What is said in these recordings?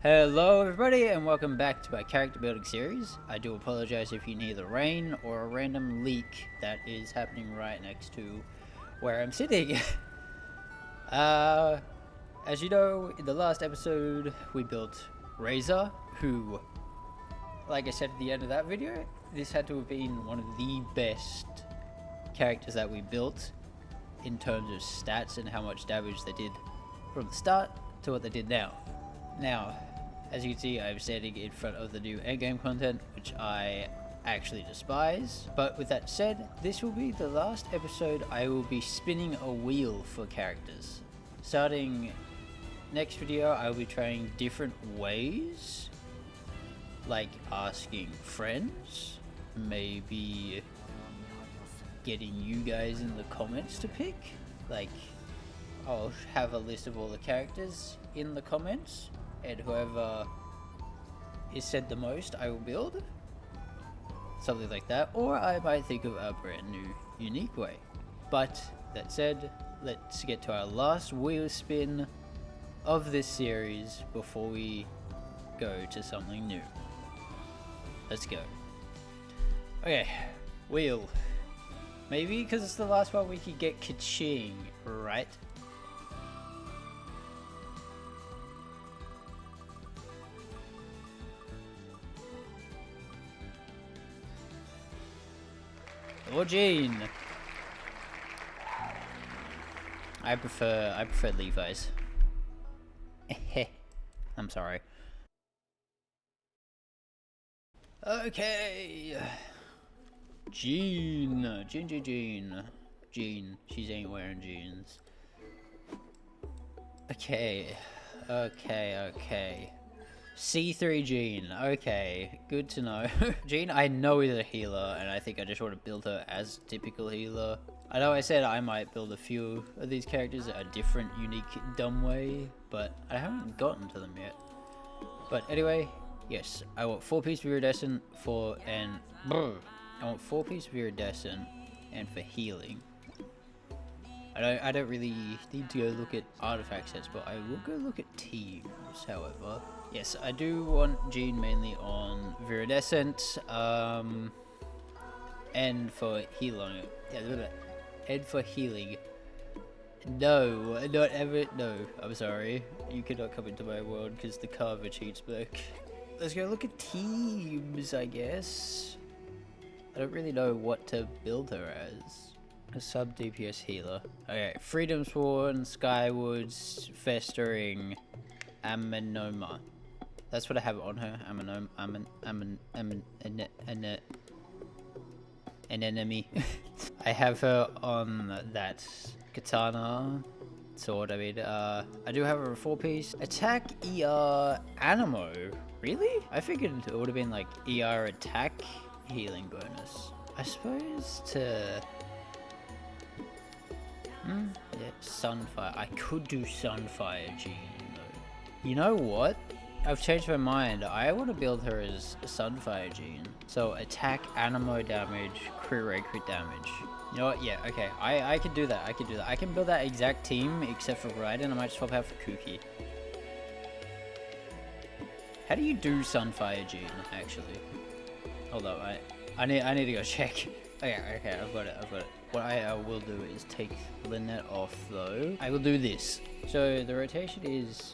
Hello everybody and welcome back to my character building series. I do apologize if you can hear the rain or a random leak that is happening right next to where I'm sitting. As you know, in the last episode we built Razor, who, like I said at the end of that video, this had to have been one of the best characters that we built in terms of stats and how much damage they did from the start to what they did now. Now, as you can see, I'm standing in front of the new endgame content, which I actually despise. But with that said, this will be the last episode I will be spinning a wheel for characters. Starting next video, I will be trying different ways, like asking friends, maybe getting you guys in the comments to pick. Like, I'll have a list of all the characters in the comments, and whoever is said the most I will build. Something like that. Or I might think of a brand new, unique way. But that said, let's get to our last wheel spin of this series before we go to something new. Let's go. Okay, wheel. Maybe because it's the last one we could get ka-ching, right? Or Jean. I prefer Levi's. I'm sorry. Okay. Jean. Jean. She's ain't wearing jeans. Okay. C3 Jean, okay, good to know. Jean I know is a healer, and I think I just want to build her as a typical healer. I know I said I might build a few of these characters a different, unique, dumb way, but I haven't gotten to them yet. But anyway, yes, I want 4-piece Viridescent I want 4-piece Viridescent and for healing. I don't really need to go look at artifact sets, but I will go look at teams, however. Yes, I do want Jean mainly on Viridescent, and for healing. And for healing. No, not ever. No, I'm sorry. You cannot come into my world because the carver cheats back. Let's go look at teams, I guess. I don't really know what to build her as. A sub DPS healer. Okay, Freedom Sworn, Skywoods, Festering, Amenoma. That's what I have on her. An enemy. I have her on that katana sword. I mean, I do have her a 4-piece attack ER Animo. Really? I figured it would have been like ER attack healing bonus. I suppose to. Yeah, Sunfire. I could do Sunfire Jean though. You know what? I've changed my mind. I want to build her as Sunfire Jean. So attack, animo damage, crit rate, crit damage. You know what? Yeah, okay. I could do that. I can build that exact team except for Raiden. I might swap out for Kuki. How do you do Sunfire Jean actually? Hold up, I need to go check. Okay, I've got it. What I will do is take Lynette off though. I will do this. So the rotation is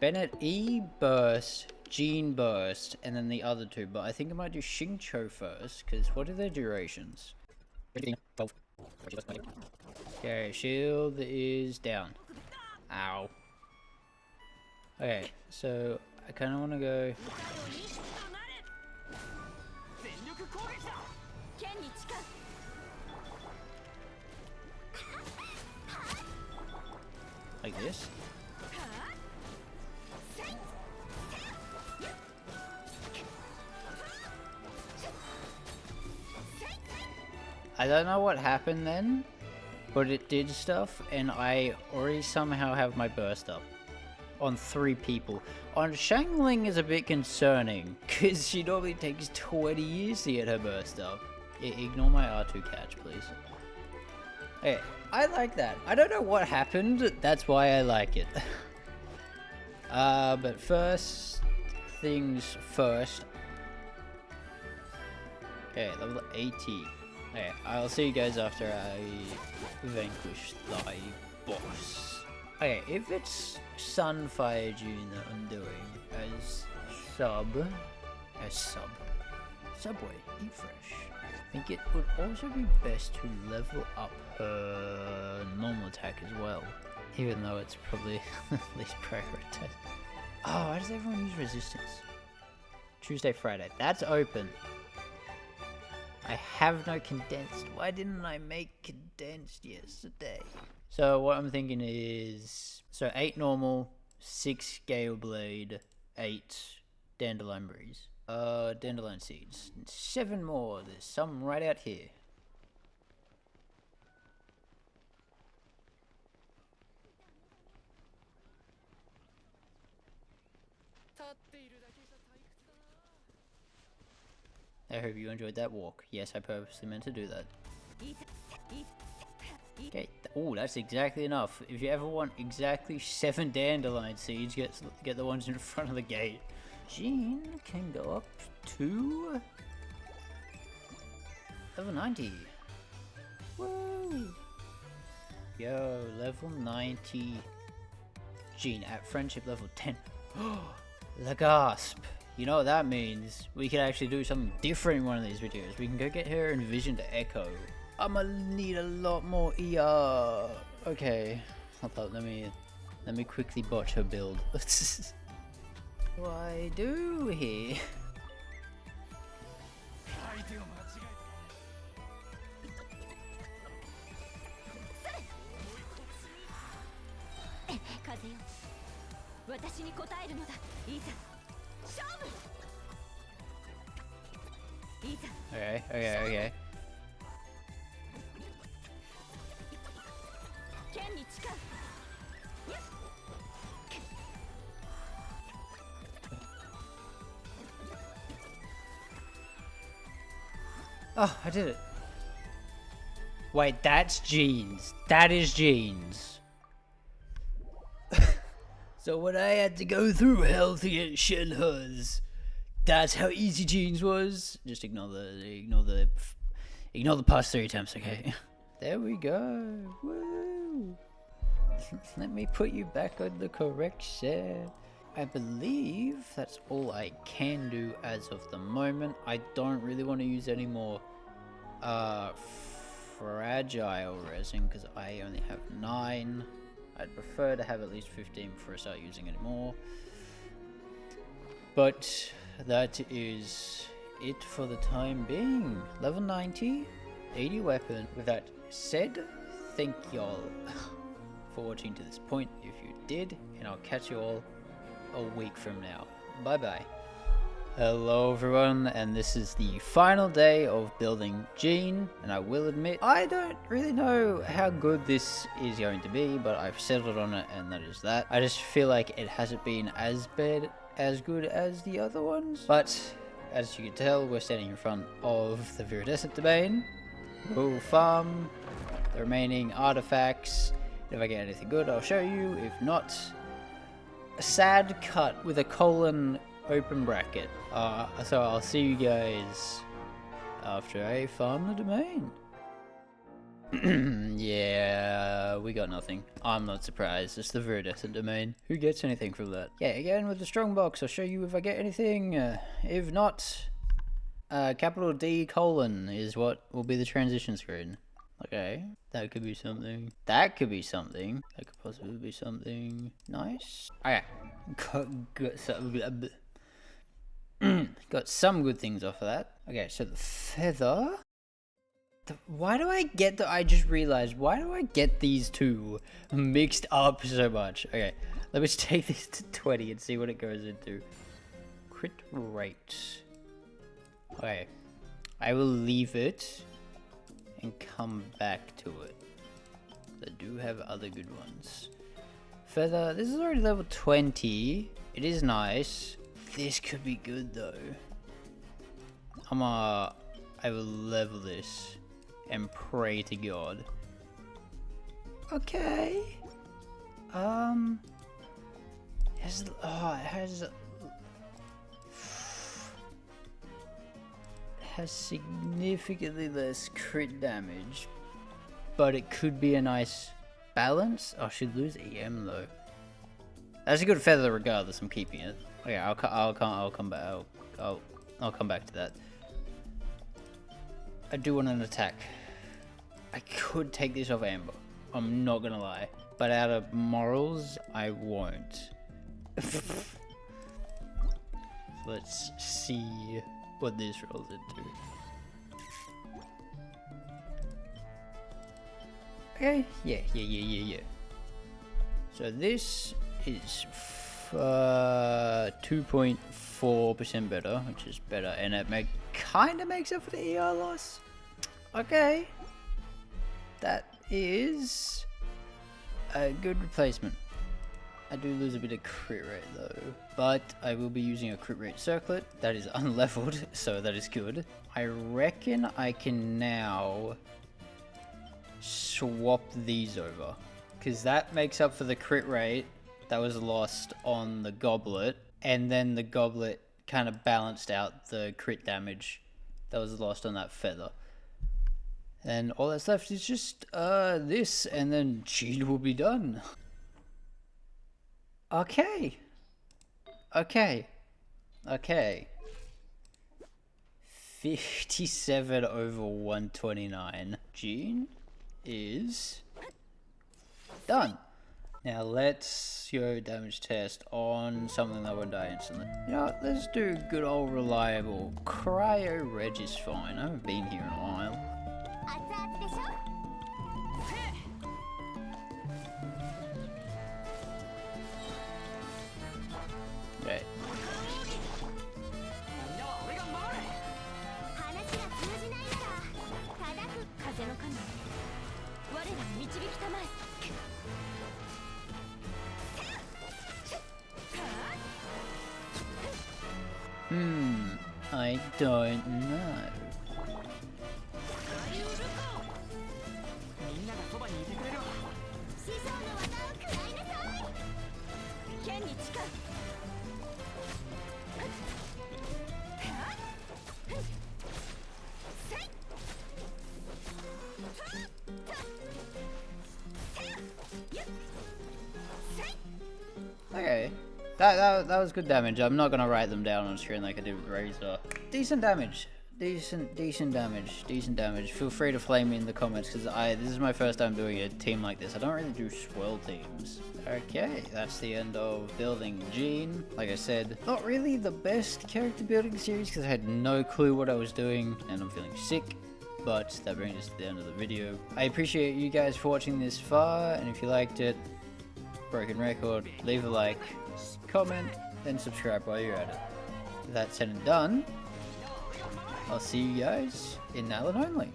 Bennett E burst, Jean burst, and then the other two. But I think I might do Xingqiu first, because what are their durations? Okay, shield is down. Ow. Okay, so I kind of want to go. Like this. I don't know what happened then, but it did stuff, and I already somehow have my burst up on 3 people. On Shangling is a bit concerning, because she normally takes 20 years to get her burst up. Ignore my R2 catch, please. Okay, I like that. I don't know what happened, that's why I like it. But first things first. Okay, level 80. Okay, I'll see you guys after I vanquish thy boss. Okay, if it's Sunfire June that I'm doing as Subway, eat fresh. I think it would also be best to level up her normal attack as well. Even though it's probably least prioritized. Oh, why does everyone use resistance? Tuesday, Friday. That's open. I have no condensed. Why didn't I make condensed yesterday? So what I'm thinking is... So 8 normal, 6 Gale Blade, 8 Dandelion Breeze. Dandelion Seeds. 7 more. There's some right out here. I hope you enjoyed that walk. Yes, I purposely meant to do that. Okay. Oh, that's exactly enough. If you ever want exactly 7 dandelion seeds, get the ones in front of the gate. Jean can go up to level 90. Woo! Yo, level 90. Jean at friendship level 10. The gasp. You know what that means? We can actually do something different in one of these videos. We can go get her in Vision to Echo. I'ma need a lot more ER. Okay, hold up, let me quickly botch her build. What do I do here? Okay. Oh, I did it. Wait, that's Jeans. That is Jeans. So when I had to go through hell to get Shenhuz, that's how easy Jeans was. Just ignore the past 3 attempts, okay? There we go. Woo! Let me put you back on the correct set. I believe that's all I can do as of the moment. I don't really want to use any more fragile resin because I only have 9. I'd prefer to have at least 15 before I start using any more. But that is it for the time being. Level 90, 80 weapon. With that said, thank y'all for watching to this point if you did, and I'll catch you all a week from now. Bye bye. Hello everyone, and this is the final day of building Jean, and I will admit I don't really know how good this is going to be, but I've settled on it, and that is that. I just feel like it hasn't been as good as the other ones, but as you can tell, we're standing in front of the Viridescent domain. We'll farm the remaining artifacts. If I get anything good, I'll show you. If not, a sad cut with a colon open bracket. So I'll see you guys after I farm the domain. Yeah, we got nothing. I'm not surprised. It's the Viridescent domain. Who gets anything from that? Yeah, again with the strong box. I'll show you if I get anything. If not, capital D colon is what will be the transition screen. Okay, that could be something. That could be something. That could possibly be something nice. Okay, got some good things off of that. Okay, so the feather. Why do I get I just realized, why do I get these two mixed up so much? Okay, let me just take this to 20 and see what it goes into. Crit rate. Okay, I will leave it and come back to it. I do have other good ones. Feather, this is already level 20. It is nice. This could be good though. I will level this and pray to God. Has significantly less crit damage, but it could be a nice balance. I should lose EM though. That's a good feather regardless. I'm keeping it. Okay, I'll come back to that. I do want an attack. I could take this off Amber. I'm not gonna lie, but out of morals, I won't. Let's see what this rolls into. Okay, yeah. So this is 2.4% better, which is better, and it kind of makes up for the ER loss. Okay, that is a good replacement. I do lose a bit of crit rate though, but I will be using a crit rate circlet that is unleveled, so that is good. I reckon I can now swap these over, because that makes up for the crit rate that was lost on the goblet, and then the goblet kind of balanced out the crit damage that was lost on that feather. And all that's left is just this, and then Gene will be done. Okay. 57 over 129. Gene is done. Now let's go damage test on something that won't die instantly. You know what, let's do good old reliable. Cryo Reg is fine. I haven't been here in a while. Okay. I don't know. Okay, that was good damage. I'm not gonna write them down on screen like I did with Razor. Decent damage. Decent damage. Feel free to flame me in the comments, because this is my first time doing a team like this. I don't really do swell teams. Okay, that's the end of building Gene. Like I said, not really the best character building series because I had no clue what I was doing and I'm feeling sick. But that brings us to the end of the video. I appreciate you guys for watching this far, and if you liked it, broken record, leave a like, comment, and subscribe while you're at it. With that said and done, I'll see you guys in Nalen Only.